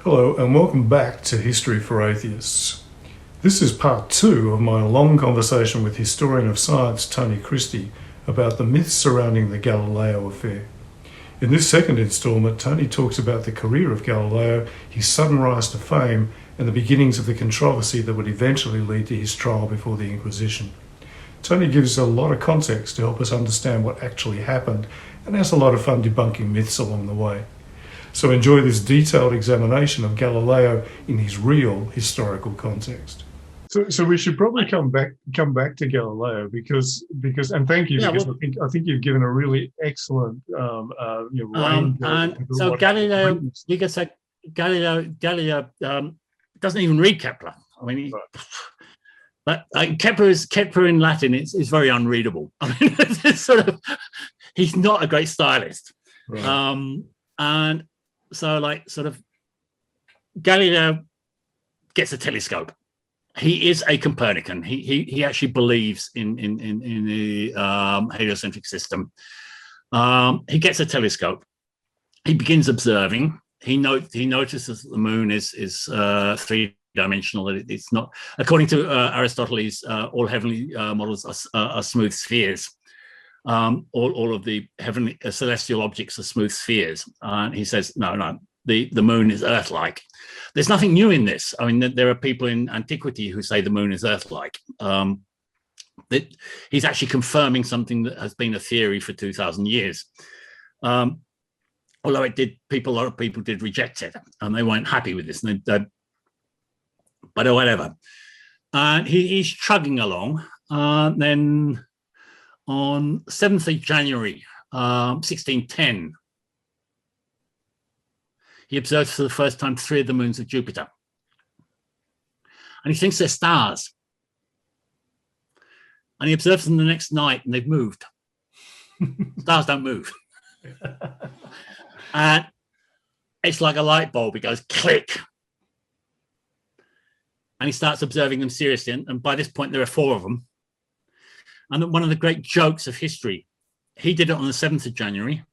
Hello and welcome back to History for Atheists. This is part 2 of my long conversation with historian of science Tony Christie about the myths surrounding the Galileo affair. In this second instalment, Tony talks about the career of Galileo, his sudden rise to fame, and the beginnings of the controversy that would eventually lead to his trial before the Inquisition. Tony gives a lot of context to help us understand what actually happened and has a lot of fun debunking myths along the way. So enjoy this detailed examination of Galileo in his real historical context. So we should probably come back to Galileo because and thank you, because I think you've given a really excellent range. So Galileo, you can say Galileo doesn't even read Kepler. I mean, but Kepler in Latin is very unreadable. I mean, it's he's not a great stylist, right. And so Galileo gets a telescope. He is a Copernican. He actually believes in the heliocentric system. He gets a telescope. He begins observing. He notices that the moon is three-dimensional. That it's not, according to Aristotle, all heavenly models are smooth spheres. All of the heavenly celestial objects are smooth spheres. And he says, no, the moon is Earth-like. There's nothing new in this. I mean, there are people in antiquity who say the moon is Earth-like. He's actually confirming something that has been a theory for 2,000 years. Although a lot of people did reject it, and they weren't happy with this. But whatever. And he's chugging along. Then on 7th of January, 1610, he observes for the first time 3 of the moons of Jupiter. And he thinks they're stars. And he observes them the next night, and they've moved. Stars don't move. And it's like a light bulb. It goes click. And he starts observing them seriously. And by this point, there are 4 of them. And one of the great jokes of history, he did it on the 7th of January.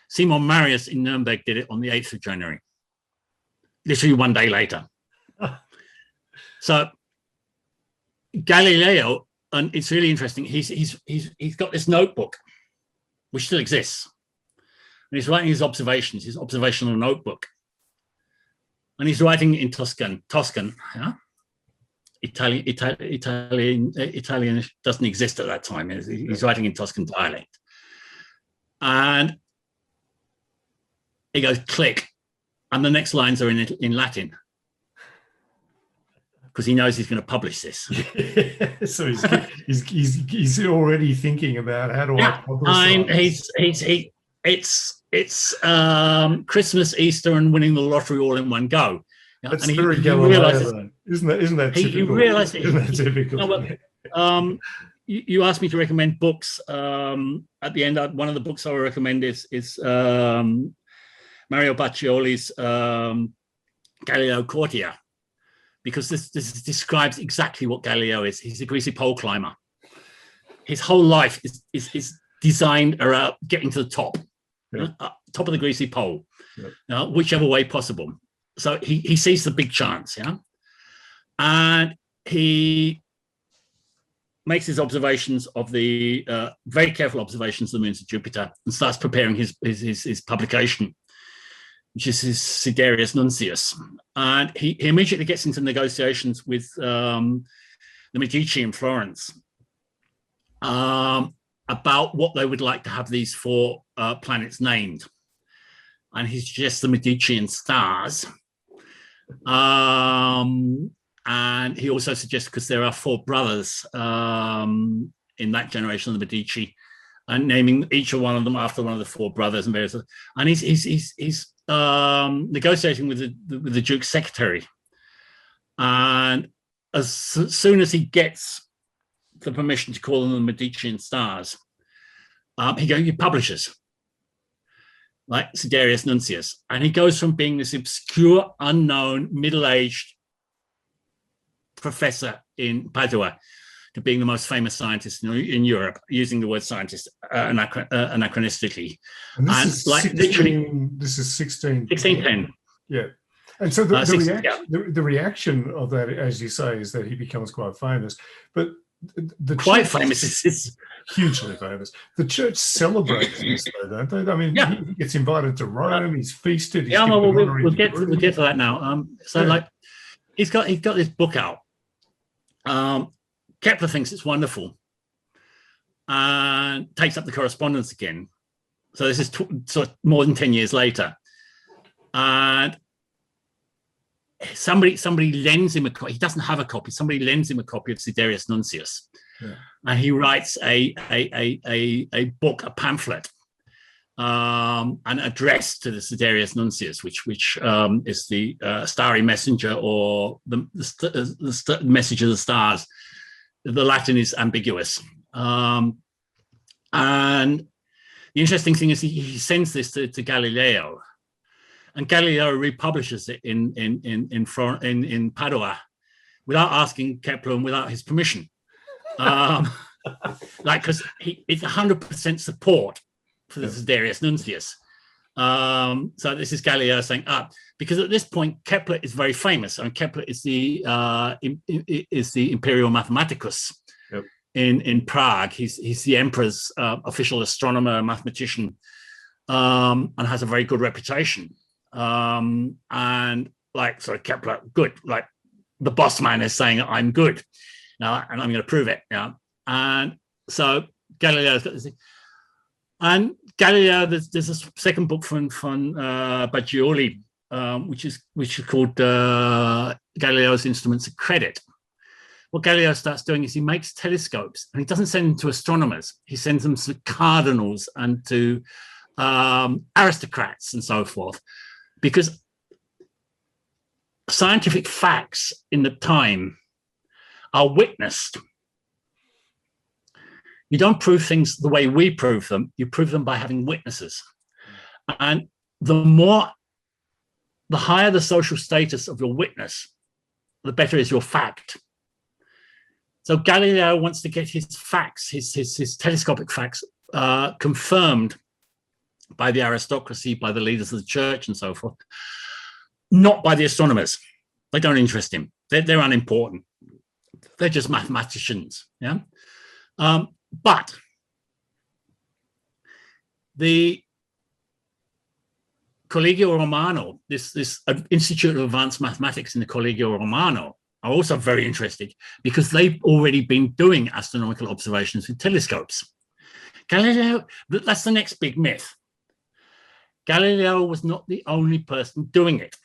Simon Marius in Nuremberg did it on the 8th of January, literally one day later. So Galileo, and it's really interesting, he's got this notebook, which still exists. And he's writing his observations, his observational notebook. And he's writing in Tuscan, yeah? Italian doesn't exist at that time. He's writing in Tuscan dialect. And he goes click, and the next lines are in Latin, because he knows he's going to publish this. So he's already thinking about how do I publish this. It's Christmas, Easter, and winning the lottery all in one go. That's very Galileo, isn't that typical? He realized isn't that typical? You asked me to recommend books. At the end, one of the books I would recommend is Mario Baccioli's Galileo Courtier, because this describes exactly what Galileo is. He's a greasy pole climber. His whole life is designed around getting to the top, top of the greasy pole, whichever way possible. So he sees the big chance, and he makes his observations of the very careful observations of the moons of Jupiter, and starts preparing his publication, which is his Sidereus Nuncius. And he immediately gets into negotiations with the Medici in Florence about what they would like to have these 4 planets named. And he suggests the Medicean stars. And he also suggests, because there are 4 brothers in that generation of the Medici, and naming each one of them after one of the 4 brothers and various. And he's negotiating with the Duke's secretary, and as soon as he gets the permission to call them the Medicean stars, he publishes, like Sidereus Nuncius, and he goes from being this obscure, unknown, middle-aged professor in Padua to being the most famous scientist in Europe, using the word scientist anachronistically. And this is 1610. Yeah. And so Yeah. the reaction of that, as you say, is that he becomes quite famous. But the Quite church famous. It's hugely famous. The church celebrates this, though, don't they? I mean, yeah. he gets invited to Rome. He's feasted. He's Yeah, given well, an honorary degree. we'll get to that now. So Yeah. like, he's got this book out. Kepler thinks it's wonderful, and takes up the correspondence again. So this is sort of more than 10 years later, and somebody lends him a copy. He doesn't have a copy. Somebody lends him a copy of Sidereus Nuncius, and he writes a book, a pamphlet, an address to the Sidereus Nuncius, which is the starry messenger, or the message of the stars. The Latin is ambiguous, and the interesting thing is he sends this to Galileo. And Galileo republishes it in Padua without asking Kepler and without his permission. Because it's 100% support for the Sidereus Nuncius. So this is Galileo saying, because at this point Kepler is very famous. I mean, Kepler is the imperial mathematicus in Prague. He's the emperor's official astronomer, mathematician, and has a very good reputation. And Kepler, good, like the boss man is saying I'm good now, and I'm going to prove it. And so Galileo's got this thing. And Galileo, there's a second book from Baggioli, which is called Galileo's Instruments of Credit. What Galileo starts doing is he makes telescopes, and he doesn't send them to astronomers. He sends them to cardinals and to aristocrats and so forth, because scientific facts in the time are witnessed. You don't prove things the way we prove them. You prove them by having witnesses. And the higher the social status of your witness, the better is your fact. So Galileo wants to get his facts, his telescopic facts, confirmed by the aristocracy, by the leaders of the church and so forth, not by the astronomers. They don't interest him. They're unimportant. They're just mathematicians. Yeah. But the Collegio Romano, this Institute of Advanced Mathematics in the Collegio Romano, are also very interested because they've already been doing astronomical observations with telescopes. Galileo, that's the next big myth. Galileo was not the only person doing it.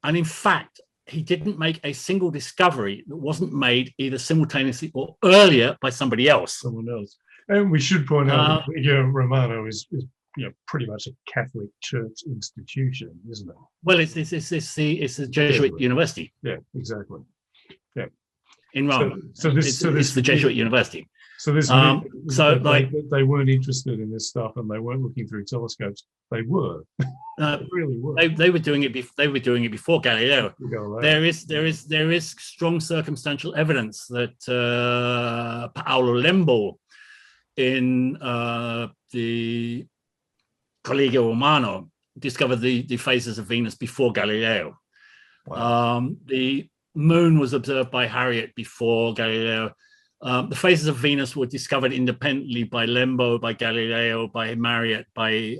And in fact, he didn't make a single discovery that wasn't made either simultaneously or earlier by somebody else. Someone else. And we should point out that Collegio Romano is pretty much a Catholic Church institution, isn't it? Well, it's a Jesuit university. Yeah, exactly. Yeah. In Rome. So this it's the Jesuit university. So they weren't interested in this stuff, and they weren't looking through telescopes. They were. They really were. They were doing it. They were doing it before Galileo. There is strong circumstantial evidence that Paolo Lembo in the Collegio Romano discovered the phases of Venus before Galileo. Wow. The moon was observed by Harriot before Galileo. The phases of Venus were discovered independently by Lembo, by Galileo, by Marriott, by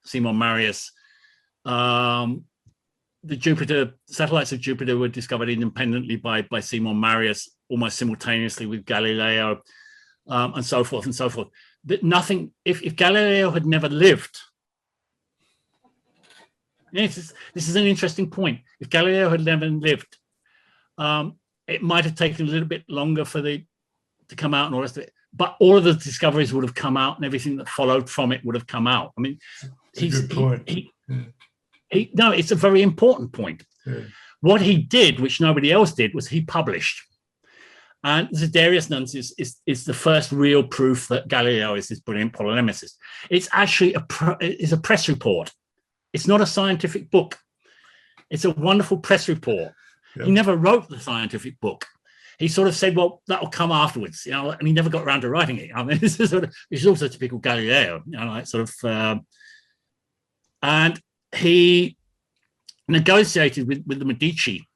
Simon Marius. The satellites of Jupiter were discovered independently by Simon Marius, almost simultaneously with Galileo, and so forth and so forth. But nothing, if Galileo had never lived, this is an interesting point. If Galileo had never lived, it might have taken a little bit longer to come out and all the rest of it. But all of the discoveries would have come out, and everything that followed from it would have come out. I mean, it's a good point. No, it's a very important point. Yeah. What he did, which nobody else did, was he published. And Sidereus Nuncius is the first real proof that Galileo is this brilliant polemicist. It's actually a press report. It's not a scientific book. It's a wonderful press report. Yep. He never wrote the scientific book. He sort of said, well, that'll come afterwards, and he never got around to writing it. I mean, this is also typical Galileo, like sort of, and he negotiated with the Medici,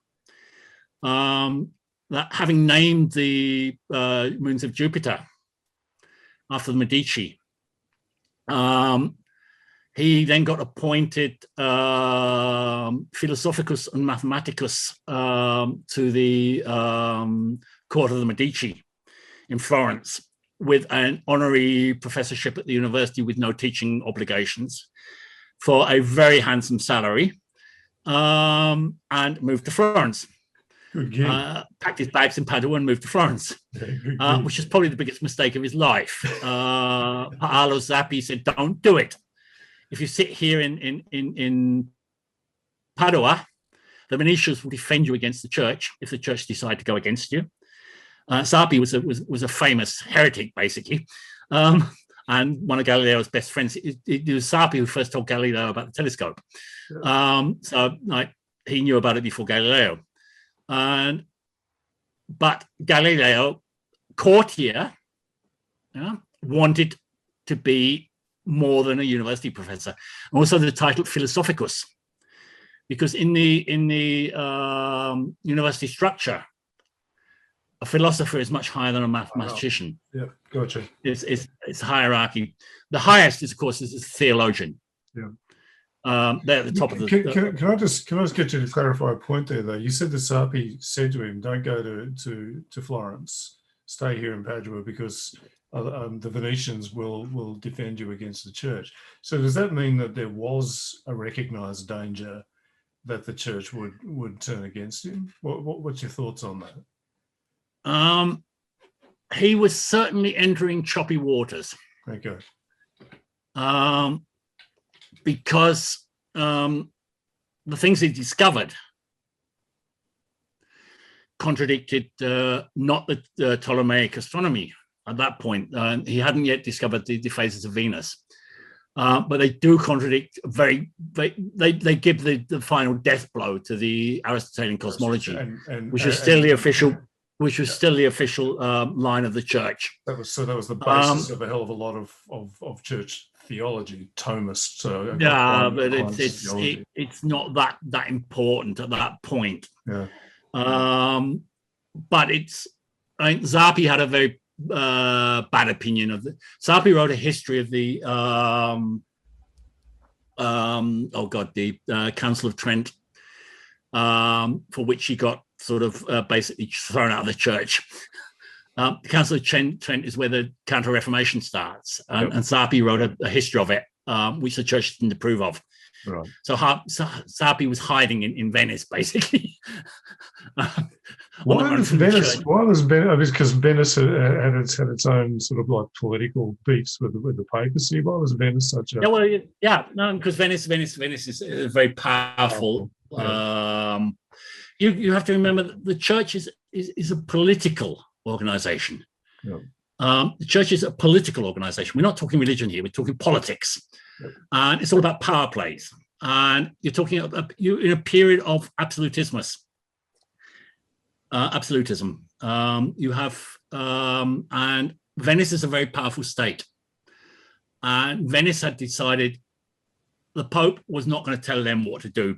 that having named the moons of Jupiter after the Medici, he then got appointed Philosophicus and Mathematicus to the court of the Medici in Florence, with an honorary professorship at the university with no teaching obligations, for a very handsome salary, and moved to Florence. Packed his bags in Padua and moved to Florence, which is probably the biggest mistake of his life. Paolo Zappi said, "Don't do it. If you sit here in Padua, the Venetians will defend you against the church if the church decide to go against you." Zappi was a famous heretic, basically, and one of Galileo's best friends. It was Zappi who first told Galileo about the telescope. So he knew about it before Galileo. But Galileo, courtier, wanted to be more than a university professor. Also the title Philosophicus, because in the university structure, a philosopher is much higher than a mathematician. Yeah, gotcha. It's hierarchy. The highest is, of course, is a theologian. Yeah. They're at the top of the. Can I just get you to clarify a point there, though? You said that Zappi said to him, "Don't go to Florence. Stay here in Padua because the Venetians will defend you against the church." So does that mean that there was a recognised danger that the church would turn against him? What's your thoughts on that? He was certainly entering choppy waters. Okay. Because the things he discovered contradicted not the Ptolemaic astronomy at that point. He hadn't yet discovered the phases of Venus, but they do contradict they give the final death blow to the Aristotelian cosmology, which was still the official. Which was still the official line of the church. That was the basis of a hell of a lot of church theology, Thomist. But it's not that important at that point. Yeah. But Zappi had a very bad opinion of it. Zappi wrote a history of the Council of Trent, for which he got sort of basically thrown out of the church. The Council of Trent is where the Counter-Reformation starts, and Zappi wrote a history of it, which the church didn't approve of. Right. So Zappi was hiding in Venice, basically. Why was Venice? Because Venice had its own sort of like political beefs with the papacy. Why was Venice such a? Because Venice is a very powerful. You have to remember that the church is a political organization. Yeah. The church is a political organization. We're not talking religion here. We're talking politics. Yeah. And it's all about power plays. And you're talking about you in a period of absolutism. You have, and Venice is a very powerful state. And Venice had decided the Pope was not going to tell them what to do.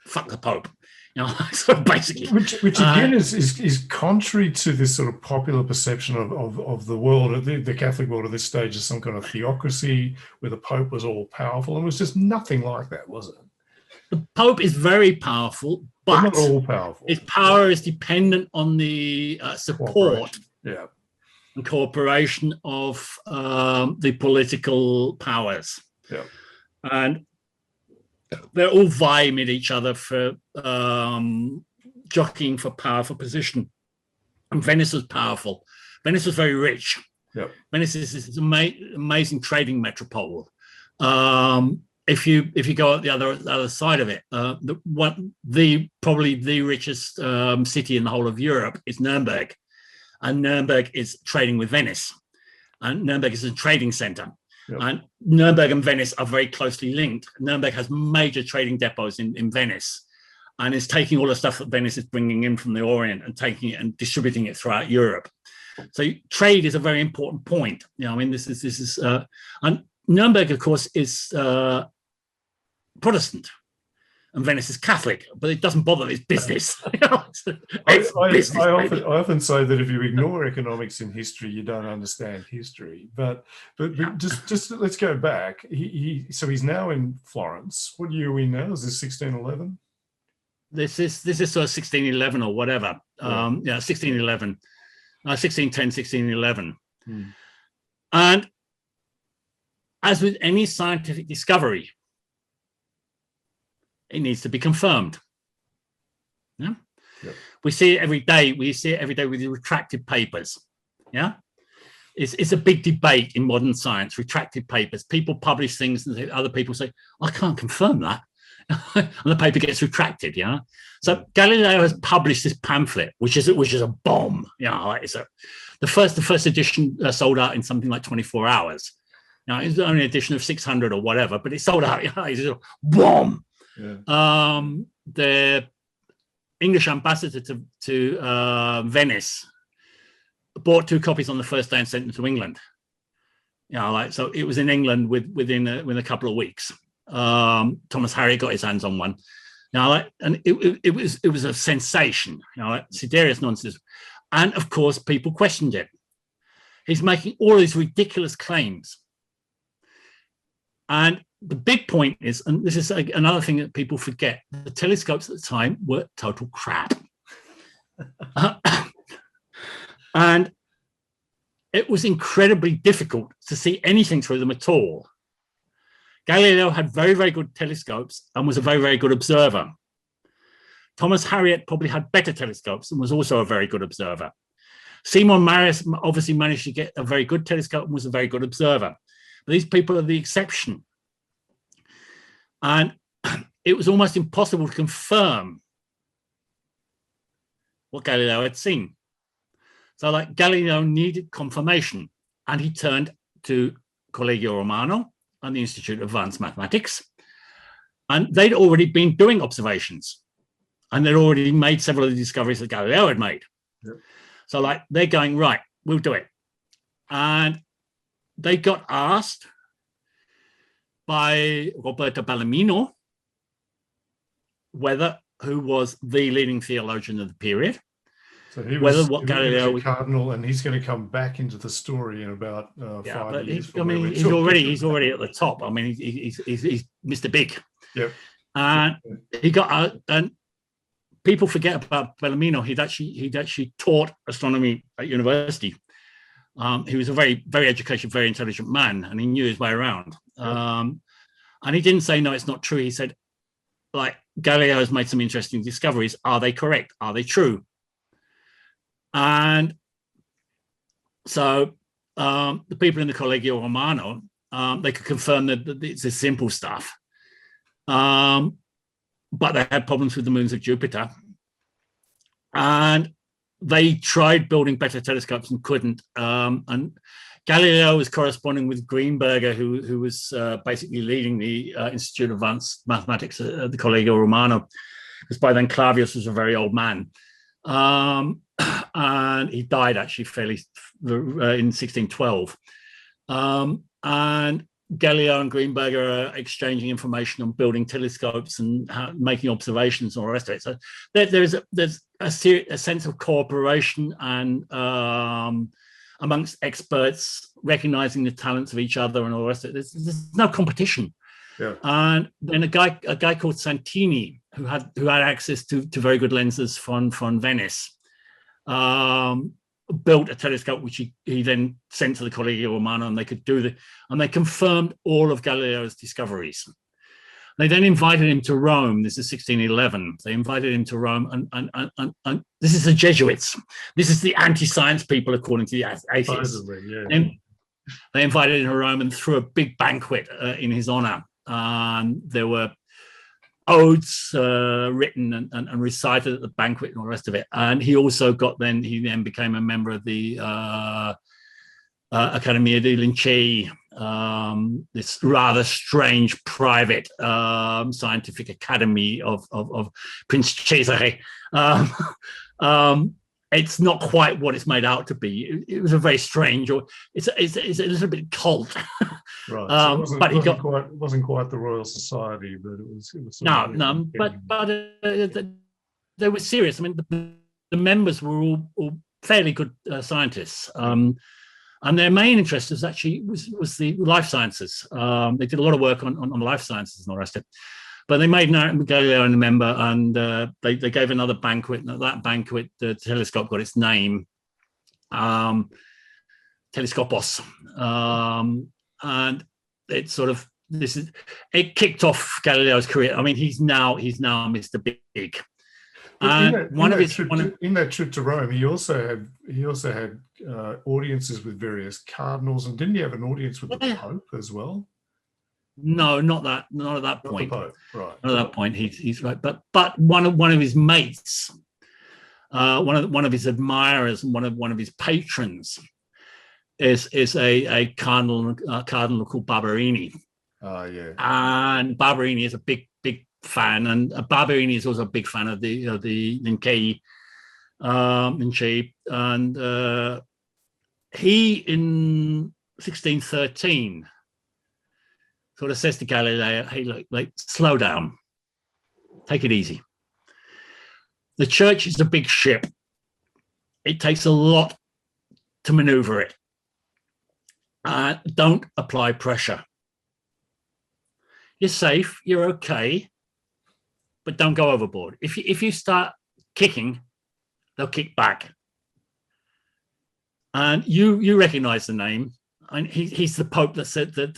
Fuck the Pope, so basically. Which again is contrary to this sort of popular perception of the world, the Catholic world at this stage, as some kind of theocracy where the Pope was all powerful. And it was just nothing like that, was it? The Pope is very powerful, but not all powerful. His power is dependent on the support and cooperation of the political powers. Yeah. And they're all vying with each other for jockeying for power, for position. And Venice was powerful. Venice was very rich. Yep. Venice is this amazing trading metropole. If you go at the other side of it, probably the richest city in the whole of Europe is Nuremberg, and Nuremberg is trading with Venice, and Nuremberg is a trading center. Yep. And Nuremberg and Venice are very closely linked. Nuremberg has major trading depots in Venice, and is taking all the stuff that Venice is bringing in from the Orient and taking it and distributing it throughout Europe. So trade is a very important point. This is and Nuremberg, of course, is Protestant. and Venice is Catholic, but it doesn't bother its business. I often say that if you ignore economics in history, you don't understand history. But just let's go back. So he's now in Florence. What year are we now? Is this 1611? This is sort of 1611 or whatever. Yeah, 1611, 1610, 1611. Hmm. And as with any scientific discovery, it needs to be confirmed. Yeah. Yep. We see it every day. We see it every day with the retracted papers. Yeah. It's a big debate in modern science, retracted papers. People publish things and other people say, I can't confirm that. And the paper gets retracted. Yeah. So Galileo has published this pamphlet, which is a bomb. Yeah. The first edition sold out in something like 24 hours. Now, it's only an edition of 600 or whatever, but it sold out. It's a bomb. Yeah. The English ambassador to Venice bought 2 copies on the first day and sent them to England. So it was in England within a couple of weeks. Thomas Harriot got his hands on one. And it was a sensation. Sidereus Nuncius, and of course people questioned it. He's making all these ridiculous claims. And the big point is, and this is another thing that people forget, the telescopes at the time were total crap. And it was incredibly difficult to see anything through them at all. Galileo had very, very good telescopes and was a very, very good observer. Thomas Harriot probably had better telescopes and was also a very good observer. Simon Marius obviously managed to get a very good telescope and was a very good observer. These people are the exception. And it was almost impossible to confirm what Galileo had seen. So Galileo needed confirmation, and he turned to Collegio Romano and the Institute of Advanced Mathematics. And they'd already been doing observations, and they'd already made several of the discoveries that Galileo had made. Yep. So they're going, right, we'll do it. And they got asked by Roberto Bellarmino, who was the leading theologian of the period. So he was a cardinal, and he's going to come back into the story in about 5 years. He's already at the top. I mean, he's Mr. Big. Yep. And he got and people forget about Bellarmino. He'd actually taught astronomy at university. He was a very, very educated, very intelligent man, and he knew his way around. And he didn't say, no, it's not true. He said, Galileo has made some interesting discoveries. Are they correct? Are they true? And so the people in the Collegio Romano, they could confirm that it's a simple stuff. But they had problems with the moons of Jupiter. And they tried building better telescopes and couldn't. And Galileo was corresponding with Greenberger, who was basically leading the Institute of Advanced Mathematics at the Collegio Romano, because by then Clavius was a very old man. And he died actually in 1612. And Galileo and Greenberger are exchanging information on building telescopes and making observations and all the rest of it. So there's a sense of cooperation and amongst experts, recognizing the talents of each other and all the rest of it. There's no competition. Yeah. And then a guy called Santini, who had access to very good lenses from Venice, built a telescope which he then sent to the Collegio Romano, and they could and they confirmed all of Galileo's discoveries. They then invited him to Rome. This is 1611. They invited him to Rome, and this is the Jesuits. This is the anti-science people, according to the atheists. Yeah. And they invited him to Rome and threw a big banquet in his honor. There were odes written and recited at the banquet and all the rest of it. And he then became a member of the Accademia dei Lincei, this rather strange private scientific academy of Prince Cesare. it's not quite what it's made out to be. It was a very strange, or it's a little bit cult. Right. So But he wasn't quite the Royal Society, but it was sort no, of no, but they were serious. I mean, the members were all fairly good scientists, and their main interest was the life sciences. They did a lot of work on life sciences and all the rest of it. But they made Galileo a member, and they gave another banquet. And at that banquet, the telescope got its name, Telescopos, and it sort of it kicked off Galileo's career. I mean, he's now Mr. Big. In that trip to Rome, he also had audiences with various cardinals, and didn't he have an audience with the Pope as well? No, not at that point. Not the Pope, right? Not at that point. He's right, but one of his mates, one of his admirers, and one of his patrons is a cardinal called Barberini. Yeah. And Barberini is a big fan, and Barberini is also a big fan of the Ninci, and he in 1613 sort of says to Galileo, "Hey, like slow down, take it easy. The church is a big ship. It takes a lot to maneuver it. Don't apply pressure. You're safe, you're okay, but don't go overboard. If you start kicking, they'll kick back. And you recognize the name. And he's the Pope that said that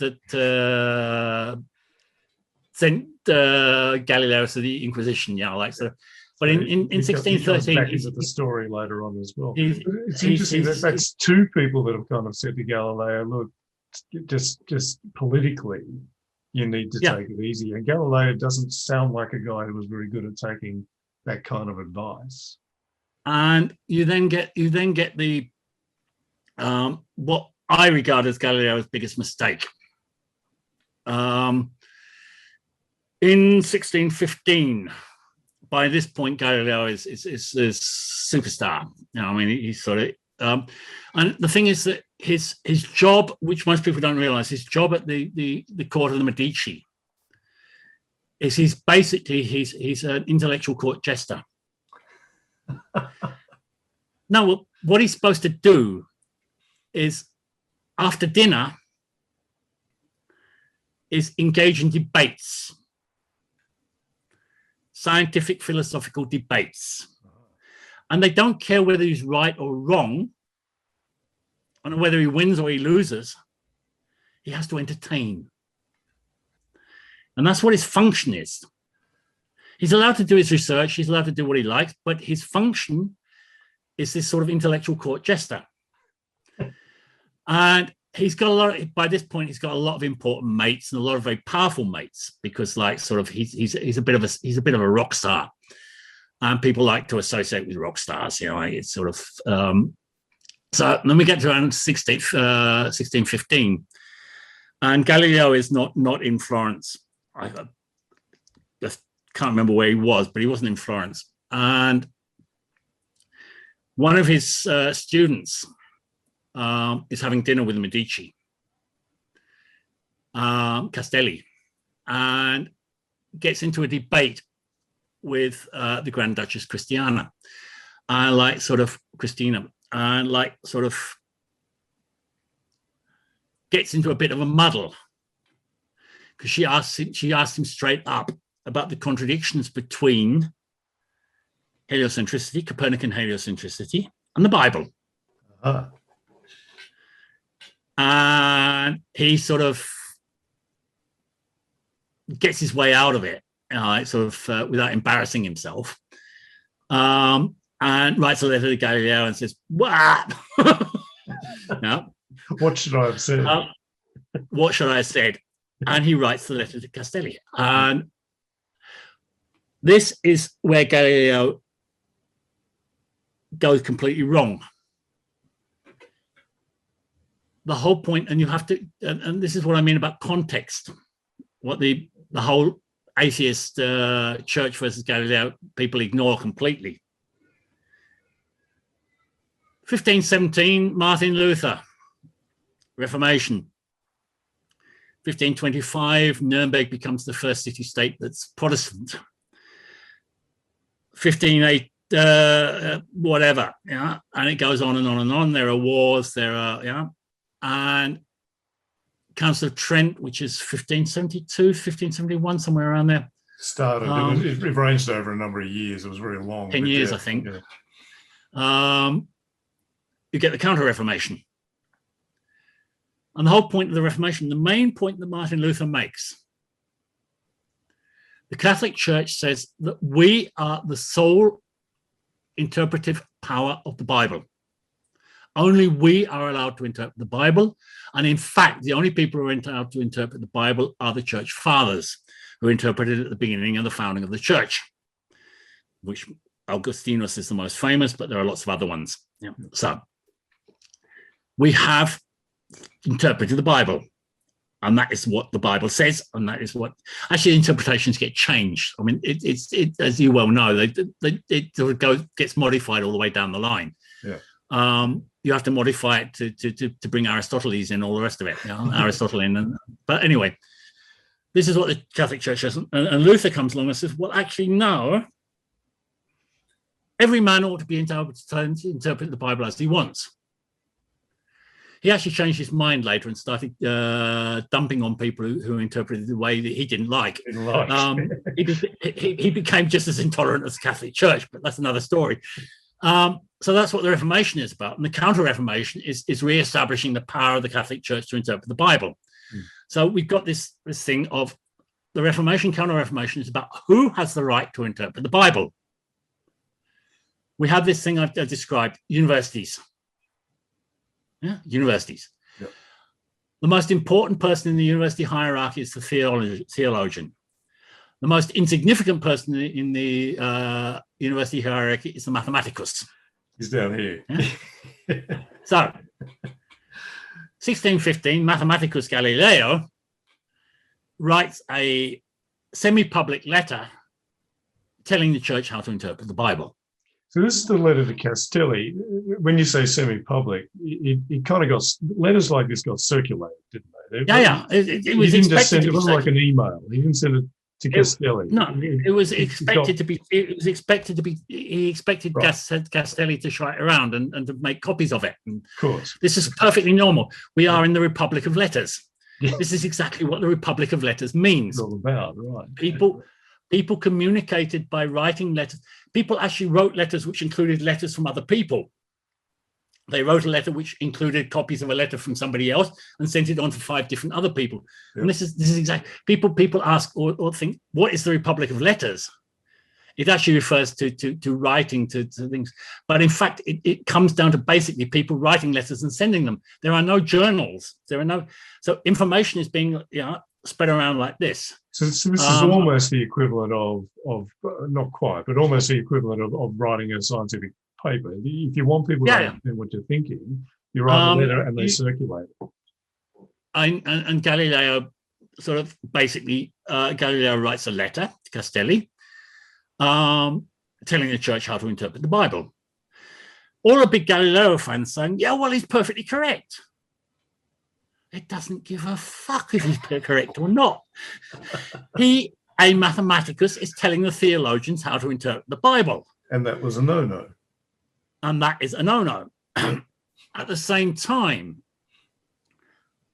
sent Galileo to the Inquisition, like so. But in 1613, he's at the story later on as well. It's interesting that's two people that have kind of said to Galileo, "Look, just politically, you need to take it easy." And Galileo doesn't sound like a guy who was very good at taking that kind of advice. And you then get the what I regard as Galileo's biggest mistake. In 1615, by this point, Galileo is superstar. I mean, he's sort of, and the thing is that his job, which most people don't realize, his job at the court of the Medici is he's an intellectual court jester. Now, what he's supposed to do is, after dinner, is engage in debates, scientific, philosophical debates. And they don't care whether he's right or wrong, and whether he wins or he loses. He has to entertain. And that's what his function is. He's allowed to do his research, he's allowed to do what he likes, but his function is this sort of intellectual court jester. And he's got by this point, he's got a lot of important mates and a lot of very powerful mates, because he's a bit of a rock star. And people like to associate with rock stars, it's sort of, so then we get to around 1615, and Galileo is not in Florence. I just can't remember where he was, but he wasn't in Florence. And one of his students is having dinner with the Medici, Castelli, and gets into a debate with the Grand Duchess Christina, Christina, and gets into a bit of a muddle, because she asked him straight up about the contradictions between heliocentricity, Copernican heliocentricity, and the Bible. And he sort of gets his way out of it, without embarrassing himself, and writes a letter to Galileo and says, "What? No, what should I have said? What should I have said?" And he writes the letter to Castelli, and this is where Galileo goes completely wrong. The whole point, and you have to, and this is what I mean about context, what the whole atheist church versus Galileo people ignore completely. 1517, Martin Luther, Reformation. 1525, Nuremberg becomes the first city-state that's Protestant. 1508, whatever, yeah, and it goes on and on and on. There are wars, and Council of Trent, which is 1572, 1571, somewhere around there. Started, it ranged over a number of years. It was very long. 10 years, I think. Yeah. You get the Counter-Reformation. And the whole point of the Reformation, the main point that Martin Luther makes, the Catholic Church says that we are the sole interpretive power of the Bible. Only we are allowed to interpret the Bible. And in fact, the only people who are allowed to interpret the Bible are the Church Fathers, who interpreted it at the beginning of the founding of the Church, which Augustinus is the most famous, but there are lots of other ones. Yeah. So we have interpreted the Bible, and that is what the Bible says, and that is what actually interpretations get changed. I mean, it as you well know, it sort of gets modified all the way down the line. Yeah. You have to modify it to bring Aristoteles in, all the rest of it. You know, Aristotle in, but anyway, this is what the Catholic Church says, and Luther comes along and says, well, actually, no. Every man ought to be entitled to interpret the Bible as he wants. He actually changed his mind later and started dumping on people who interpreted the way that he didn't like. He became just as intolerant as the Catholic Church, but that's another story. So that's what the Reformation is about. And the Counter-Reformation is re-establishing the power of the Catholic Church to interpret the Bible. So we've got this thing of the Reformation, Counter-Reformation is about who has the right to interpret the Bible. We have this thing I've described, universities. Yeah, universities. Yep. The most important person in the university hierarchy is the theologian. The most insignificant person in the university hierarchy is the mathematicus. He's down here. Yeah? So, 1615, Mathematicus Galileo writes a semi-public letter telling the church how to interpret the Bible. So this is the letter to Castelli. When you say semi-public, it kind of got, letters like this got circulated, didn't they? Yeah. It was expected to be like an email. He didn't send it to Castelli. No, it was expected to be. It was expected to be. He expected Castelli to show it around and to make copies of it. And of course, this is perfectly normal. We are in the Republic of Letters. Yeah. This is exactly what the Republic of Letters means. It's all about, right? People communicated by writing letters. People actually wrote letters which included letters from other people. They wrote a letter which included copies of a letter from somebody else and sent it on to 5 different other people. Yep. And this is exactly, people ask or think, what is the Republic of Letters? It actually refers to writing to things. But in fact, it comes down to basically people writing letters and sending them. There are no journals. So information is being spread around like this. So this is almost the equivalent of not quite, but almost the equivalent of writing a scientific paper. If you want people to understand what you're thinking, you write a letter and they circulate it. And Galileo sort of basically, Galileo writes a letter to Castelli telling the church how to interpret the Bible. All the big Galileo fans saying, yeah, well, he's perfectly correct. It doesn't give a fuck if he's correct or not. A mathematicus, is telling the theologians how to interpret the Bible. And that was a no-no. And that is a no-no. At the same time,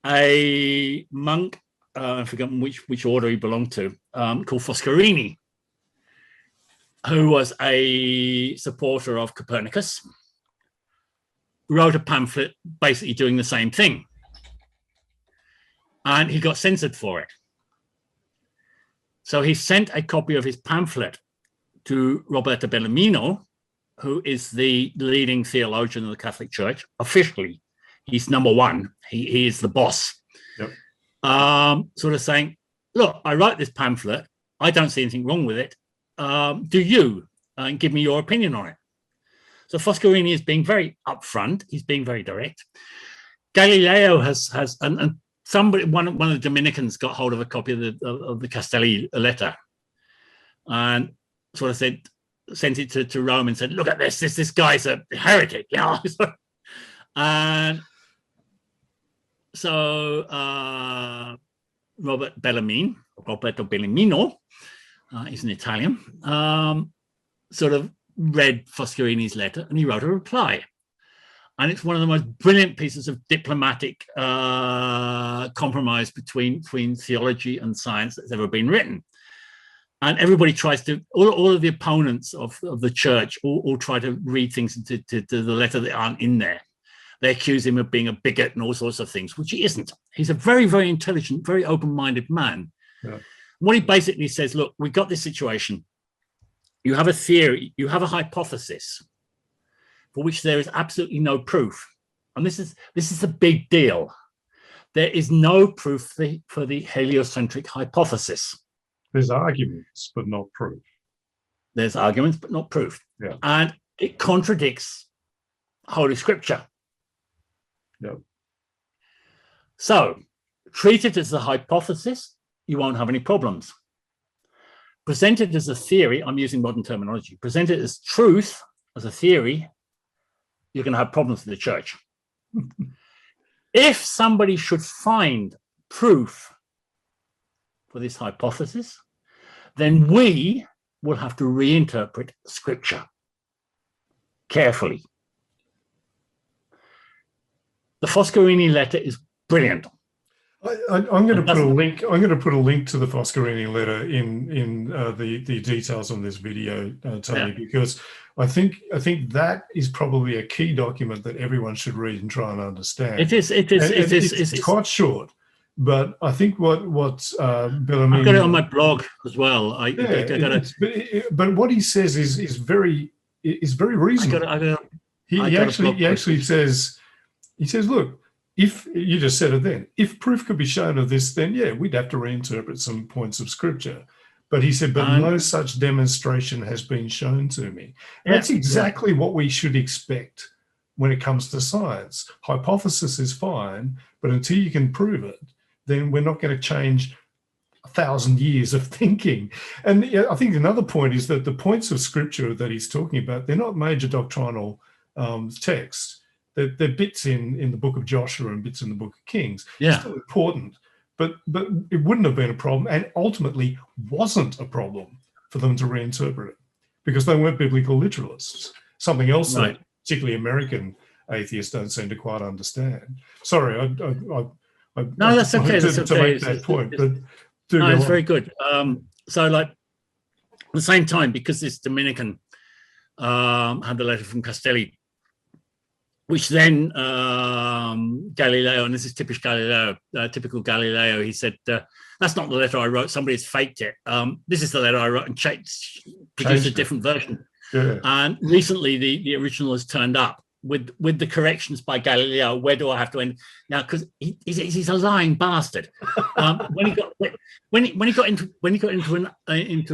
a monk, I've forgotten which order he belonged to, called Foscarini, who was a supporter of Copernicus, wrote a pamphlet basically doing the same thing. And he got censored for it. So he sent a copy of his pamphlet to Roberto Bellarmino, who is the leading theologian of the Catholic Church. Officially, he's number one. He is the boss. Yep. Sort of saying, look, I wrote this pamphlet. I don't see anything wrong with it. Do you? And give me your opinion on it. So Foscarini is being very upfront. He's being very direct. Galileo has somebody, one of the Dominicans got hold of a copy of the Castelli letter and sort of sent it to Rome and said, look at this guy's a heretic. And so Roberto Bellarmino, he's an Italian, sort of read Foscarini's letter, and he wrote a reply. And it's one of the most brilliant pieces of diplomatic compromise between theology and science that's ever been written. And everybody tries to, all of the opponents of the church all try to read things into the letter that aren't in there. They accuse him of being a bigot and all sorts of things, which he isn't. He's a very, very intelligent, very open-minded man. Yeah. What he basically says, look, we've got this situation. You have a theory, you have a hypothesis for which there is absolutely no proof. And this is a big deal. There is no proof for the heliocentric hypothesis. There's arguments, but not proof. There's arguments, but not proof. Yeah. And it contradicts Holy Scripture. Yeah. So, treat it as a hypothesis, you won't have any problems. Present it as a theory, I'm using modern terminology, present it as truth, as a theory, you're going to have problems with the church. If somebody should find proof for this hypothesis, then we will have to reinterpret Scripture carefully. The Foscarini letter is brilliant. I'm going to put a link. I'm going to put a link to the Foscarini letter in the details on this video, Tony, because I think that is probably a key document that everyone should read and try and understand. It is. It's quite short, but I think what Bellarmine. I've got it on my blog as well. But what he says is very reasonable. He actually says, look. If you just said it then, if proof could be shown of this, then yeah, we'd have to reinterpret some points of Scripture. But he said, but no such demonstration has been shown to me. And that's exactly what we should expect when it comes to science. Hypothesis is fine, but until you can prove it, then we're not going to change 1,000 years of thinking. And I think another point is that the points of Scripture that he's talking about, they're not major doctrinal texts. They're bits in the book of Joshua and bits in the book of Kings. Yeah. It's still important, but it wouldn't have been a problem, and ultimately wasn't a problem for them to reinterpret it because they weren't biblical literalists. Something else that particularly American atheists don't seem to quite understand. Sorry, no, that's okay. To make that point, but it's very good. So, like, at the same time, because this Dominican had the letter from Castelli, which then Galileo, and this is typical Galileo, he said, that's not the letter I wrote, somebody's faked it. This is the letter I wrote and produced a different version. Yeah. And recently the original has turned up with the corrections by Galileo. Where do I have to end now? Because he's a lying bastard. When he got into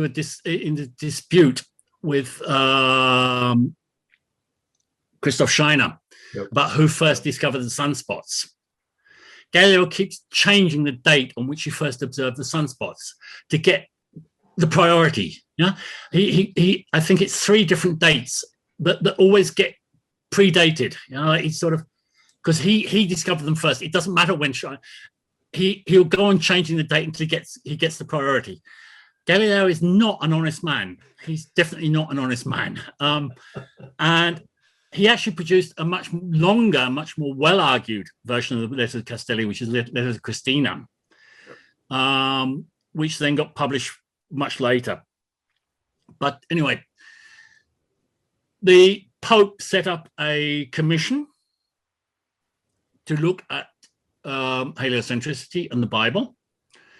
a dispute with Christoph Scheiner, about who first discovered the sunspots, Galileo keeps changing the date on which he first observed the sunspots to get the priority. Yeah, I think it's 3 different dates that always get predated. You know, he's sort of, because he discovered them first. It doesn't matter when he'll go on changing the date until he gets the priority. Galileo is not an honest man. He's definitely not an honest man. And he actually produced a much longer, much more well-argued version of the Letter of Castelli, which is Letter of Christina, which then got published much later. But anyway, the Pope set up a commission to look at heliocentricity and the Bible.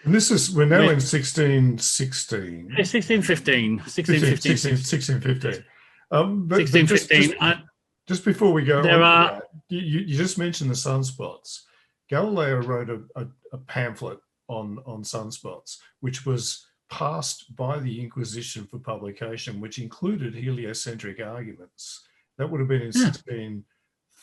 And we're now in 1616. 1615. 1615. But 1615. Just before we go on, you just mentioned the sunspots. Galileo wrote a pamphlet on sunspots, which was passed by the Inquisition for publication, which included heliocentric arguments. That would have been in 1613,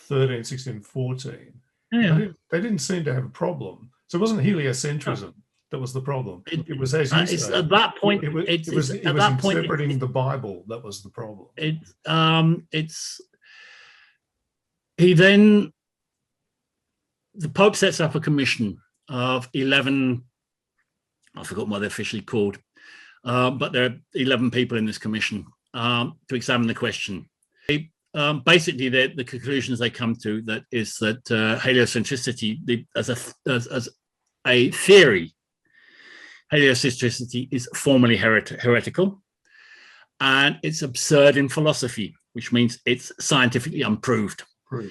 1614. Yeah. They didn't seem to have a problem. So it wasn't heliocentrism that was the problem. It was, as you say, at that point, it was interpreting the Bible that was the problem. He then the Pope sets up a commission of 11, I've forgotten what they're officially called, but there are 11 people in this commission to examine the question. Basically, the conclusions they come to that is that heliocentricity, as a theory, heliocentricity is formally heretical, and it's absurd in philosophy, which means it's scientifically unproved. The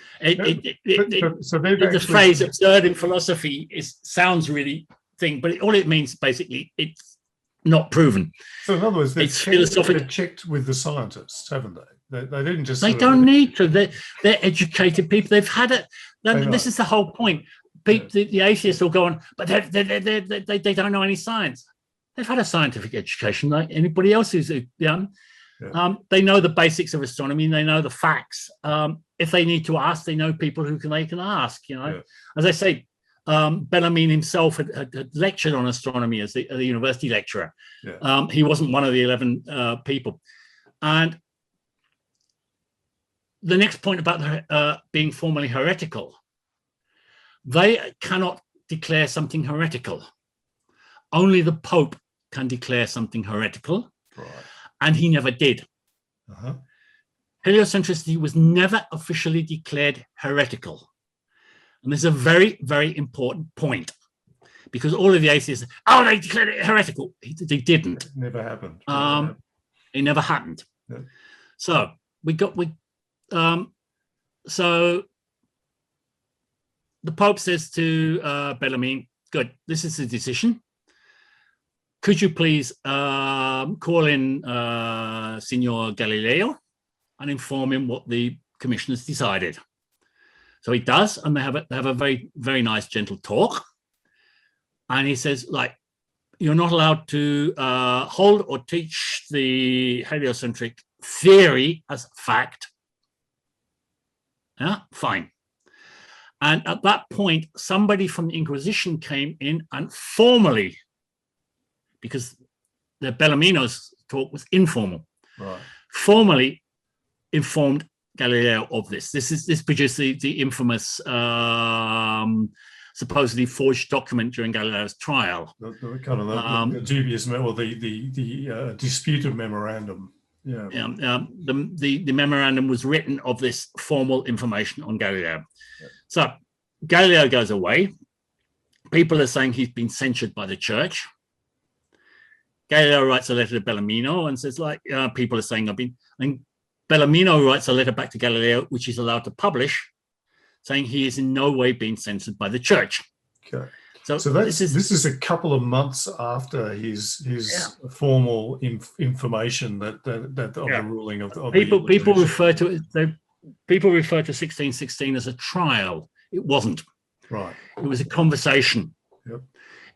phrase "absurd in philosophy" sounds really thing, but all it means basically it's not proven. So in other words, they've checked with the scientists, haven't they? They didn't just. They don't need to. They're educated people. They've had it. This is the whole point. The atheists will go on, but they don't know any science. They've had a scientific education like anybody else who's young. Yeah. They know the basics of astronomy. They know the facts. If they need to ask, they know people they can ask. You know, yeah. As I say, Bellarmine himself had lectured on astronomy as the university lecturer. Yeah. He wasn't one of the 11 people. And the next point about being formally heretical, they cannot declare something heretical. Only the Pope can declare something heretical, right. And he never did. Uh-huh. Heliocentricity was never officially declared heretical. And this is a very, very important point, because all of the atheists, they declared it heretical. They didn't. It never happened. It never happened. Yeah. So so the Pope says to Bellarmine, good, this is the decision. Could you please call in Signor Galileo and inform him what the commissioners decided? So he does, and they have a very, very nice, gentle talk. And he says, you're not allowed to hold or teach the heliocentric theory as fact. Yeah, fine. And at that point, somebody from the Inquisition came in and formally, because the Bellarmino's talk was informal, right, formally informed Galileo of this. This produced the infamous, supposedly forged document during Galileo's trial. The dubious, or the disputed memorandum. Yeah. The memorandum was written of this formal information on Galileo. Yeah. So Galileo goes away. People are saying he's been censured by the church. Galileo writes a letter to Bellarmino and says, people are saying and Bellarmino writes a letter back to Galileo, which he's allowed to publish, saying he is in no way being censored by the church. Okay. So this is a couple of months after his formal information that the ruling of people refer to 1616 as a trial. It wasn't. Right. It was a conversation. Yep.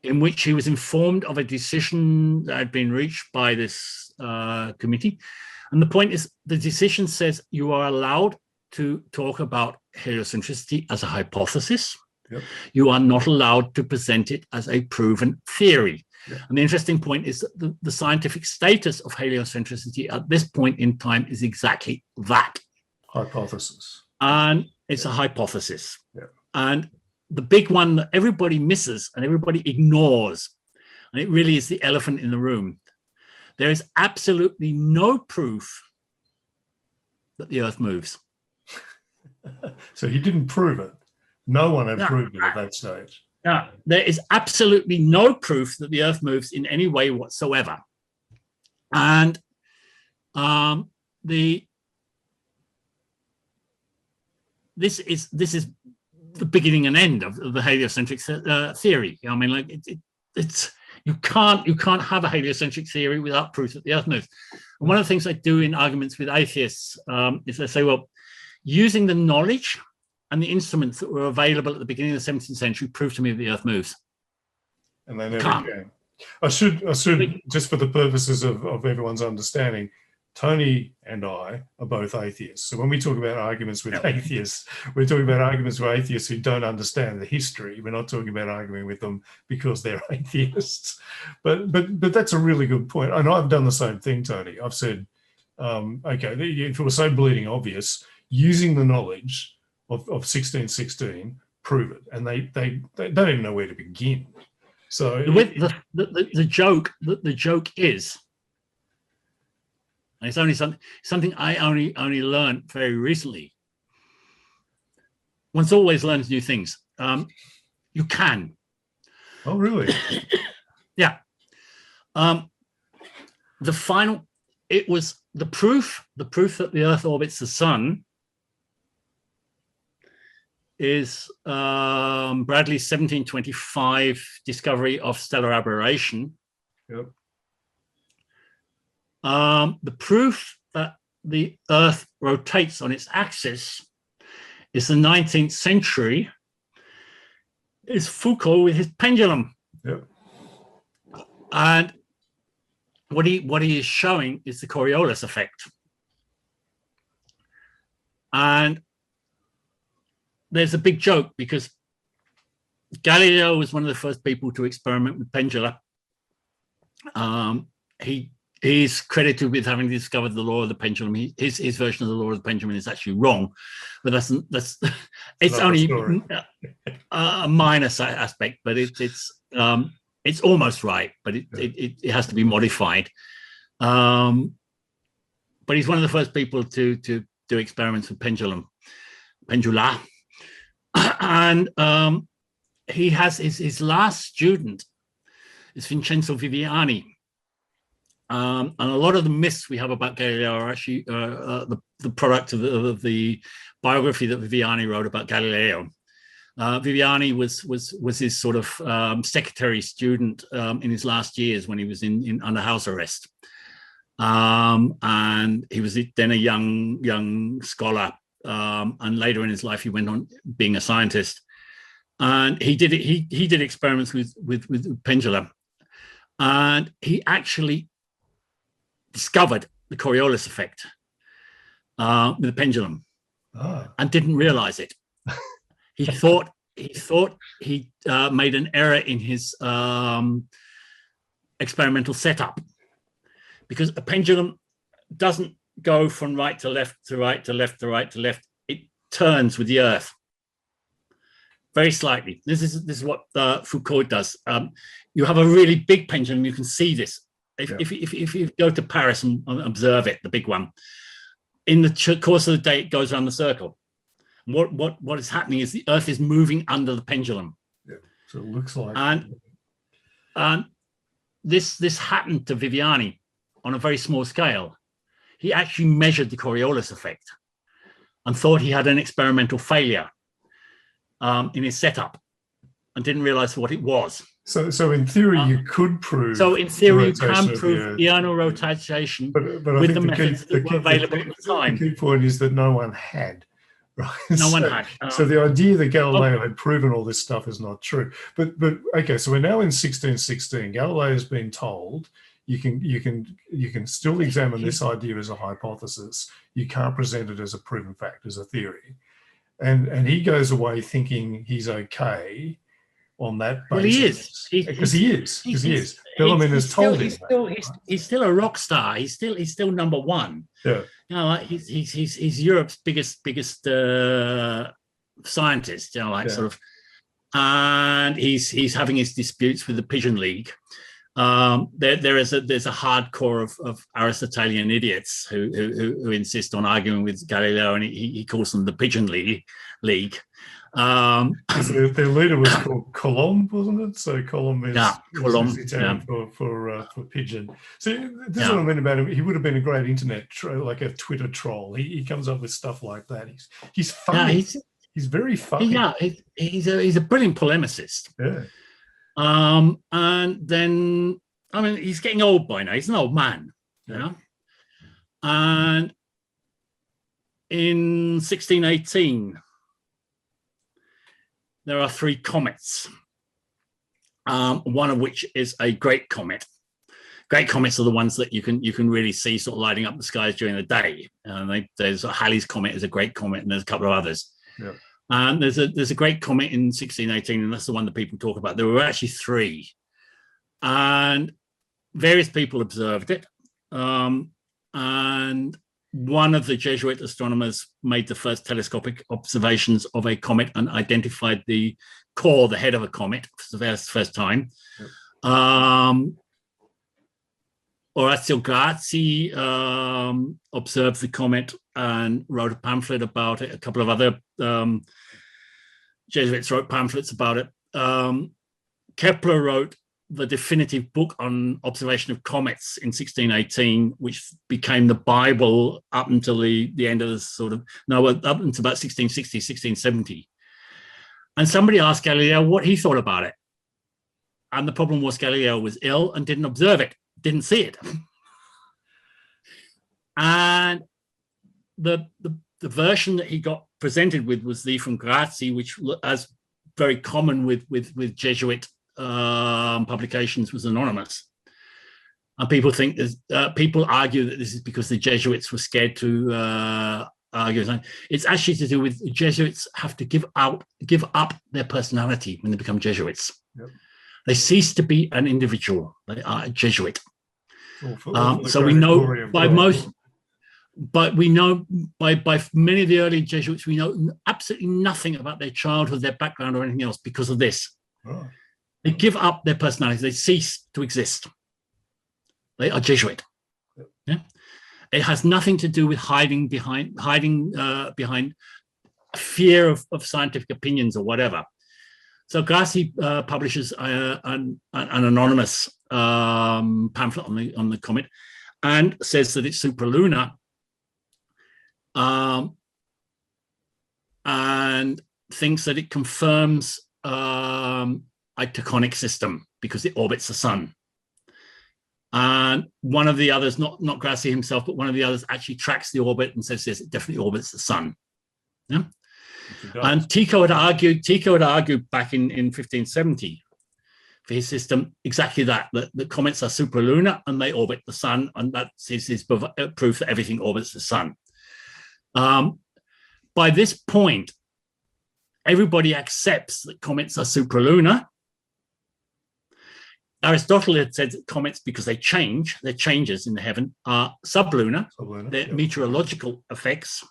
In which he was informed of a decision that had been reached by this committee. And the point is, the decision says you are allowed to talk about heliocentricity as a hypothesis. Yep. You are not allowed to present it as a proven theory. Yep. And the interesting point is that the scientific status of heliocentricity at this point in time is exactly that. Hypothesis. And it's a hypothesis. Yep. And the big one that everybody misses and everybody ignores, and it really is the elephant in the room, there is absolutely no proof that the Earth moves. So he didn't prove it. No one had proved it at that stage. No, there is absolutely no proof that the Earth moves in any way whatsoever. And this is the beginning and end of the heliocentric theory. I mean, it's you can't have a heliocentric theory without proof that the Earth moves. And one of the things I do in arguments with atheists is I say, well, using the knowledge and the instruments that were available at the beginning of the 17th century, prove to me that the Earth moves. And they never came. I should, just for the purposes of everyone's understanding, Thony and I are both atheists. So when we talk about arguments with atheists, we're talking about arguments with atheists who don't understand the history. We're not talking about arguing with them because they're atheists. But that's a really good point. And I've done the same thing, Thony. I've said, okay, if it was so bleeding obvious, using the knowledge of 1616, prove it, and they don't even know where to begin. So the joke is, and it's only something I only learned very recently. One's always learns new things. You can. Oh, really? Yeah. It was the proof that the Earth orbits the Sun is Bradley's 1725 discovery of stellar aberration. Yep. The proof that the Earth rotates on its axis is the 19th century. Is Foucault with his pendulum. Yep. And what he is showing is the Coriolis effect. And there's a big joke because Galileo was one of the first people to experiment with pendula. He's credited with having discovered the law of the pendulum. His version of the law of the pendulum is actually wrong, but that's it's only a minor aspect, but it's almost right, but it has to be modified. But he's one of the first people to do experiments with pendula. And he has his last student is Vincenzo Viviani. And a lot of the myths we have about Galileo are actually the product of the biography that Viviani wrote about Galileo. Viviani was his sort of secretary student in his last years when he was in under house arrest. And he was then a young scholar. And later in his life, he went on being a scientist. And he did experiments with pendulum. And he actually discovered the Coriolis effect with the pendulum and didn't realize it. He thought he made an error in his experimental setup, because a pendulum doesn't go from right to left to right to left to right to left. It turns with the Earth very slightly. This is what Foucault does. You have a really big pendulum. You can see this. If you go to Paris and observe it, the big one, in the course of the day, it goes around the circle. What is happening is the Earth is moving under the pendulum. Yeah. So it looks like. And this happened to Viviani on a very small scale. He actually measured the Coriolis effect and thought he had an experimental failure in his setup and didn't realize what it was. So in theory, you could prove. So in theory, you can prove diurnal rotation with the methods that were available at the time. The key point is that no one had. Right? No one had. So the idea that Galileo had proven all this stuff is not true. But okay, so we're now in 1616. Galileo has been told you can still examine this idea as a hypothesis. You can't present it as a proven fact, as a theory. And he goes away thinking he's okay on that basis. Well, he is. Because he is. Bellarmine has told him. He's still a rock star. He's still number one. Yeah. You know, like he's Europe's biggest scientist. You know, like sort of, and he's having his disputes with the Pigeon League. There's a hardcore of Aristotelian idiots who insist on arguing with Galileo, and he calls them the Pigeon League. Their leader was called Colomb, wasn't it? So Colomb is Italian for pigeon. So this is what I mean about him. He would have been a great internet like a Twitter troll. He comes up with stuff like that. He's funny. He's very funny. Yeah, he's a brilliant polemicist. Yeah. And then, I mean, he's getting old by now. He's an old man, you know. And in 1618, there are 3 comets, one of which is a great comet. Great comets are the ones that you can really see sort of lighting up the skies during the day. There's Halley's comet is a great comet, and there's a couple of others. Yeah. And there's a great comet in 1618, and that's the one that people talk about. There were actually 3, and various people observed it. And one of the Jesuit astronomers made the first telescopic observations of a comet and identified the core, the head of a comet, for the first time. Yep. Orazio Grassi observed the comet and wrote a pamphlet about it. A couple of other Jesuits wrote pamphlets about it. Kepler wrote the definitive book on observation of comets in 1618, which became the Bible up until the end of the up until about 1660, 1670. And somebody asked Galileo what he thought about it. And the problem was Galileo was ill and didn't observe it, didn't see it. And the version that he got presented with was the from Grassi, which, as very common with Jesuit publications, was anonymous. And people think people argue that this is because the Jesuits were scared to argue. It's actually to do with the Jesuits have to give up their personality when they become Jesuits. Yep. They cease to be an individual. They are a Jesuit. So we know by most, but we know by many of the early Jesuits, we know absolutely nothing about their childhood, their background, or anything else because of this. Oh. They give up their personality. They cease to exist. They are Jesuit. Yep. Yeah? It has nothing to do with hiding behind fear of scientific opinions or whatever. So Grassi publishes an anonymous pamphlet on the comet and says that it's supralunar, and thinks that it confirms a taconic system because it orbits the sun. And one of the others, not Grassi himself, but one of the others actually tracks the orbit and says, yes, it definitely orbits the sun. Yeah. And Tycho had argued back in 1570 for his system exactly that the comets are supralunar and they orbit the sun, and that is his proof that everything orbits the sun. By this point, everybody accepts that comets are supralunar. Aristotle had said that comets, because their changes in the heaven, are sublunar. They're yep. Meteorological effects.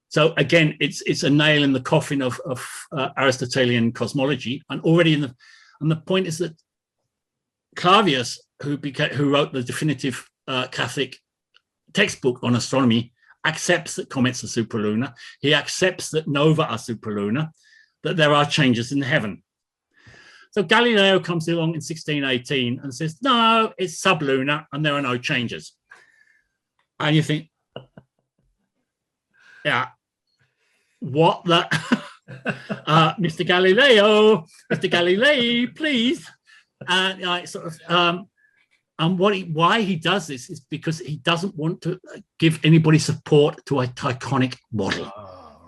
So again, it's a nail in the coffin of Aristotelian cosmology. And already and the point is that Clavius, who wrote the definitive Catholic textbook on astronomy, accepts that comets are supralunar. He accepts that nova are supralunar, that there are changes in the heaven. So Galileo comes along in 1618 and says, no, it's sublunar and there are no changes. And you think, yeah, what the, Mr. Galilei, please. And why he does this is because he doesn't want to give anybody support to a Tychonic model. Oh,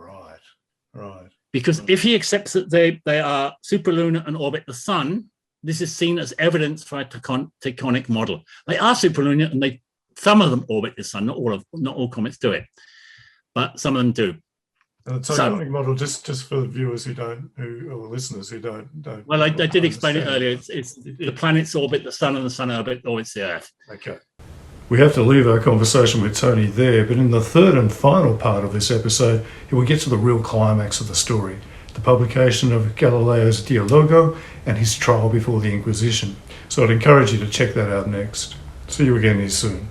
right. Because if he accepts that they are supralunar and orbit the sun, this is seen as evidence for a Tychonic model. They are supralunar and some of them orbit the sun. Not all comets do it, but some of them do. And the Tychonic model, just for the viewers or listeners who don't. Well, I did explain it earlier. It's the planets orbit the sun and the sun orbits the Earth. Okay. We have to leave our conversation with Thony there, but in the third and final part of this episode, he will get to the real climax of the story, the publication of Galileo's Dialogo and his trial before the Inquisition. So I'd encourage you to check that out next. See you again here soon.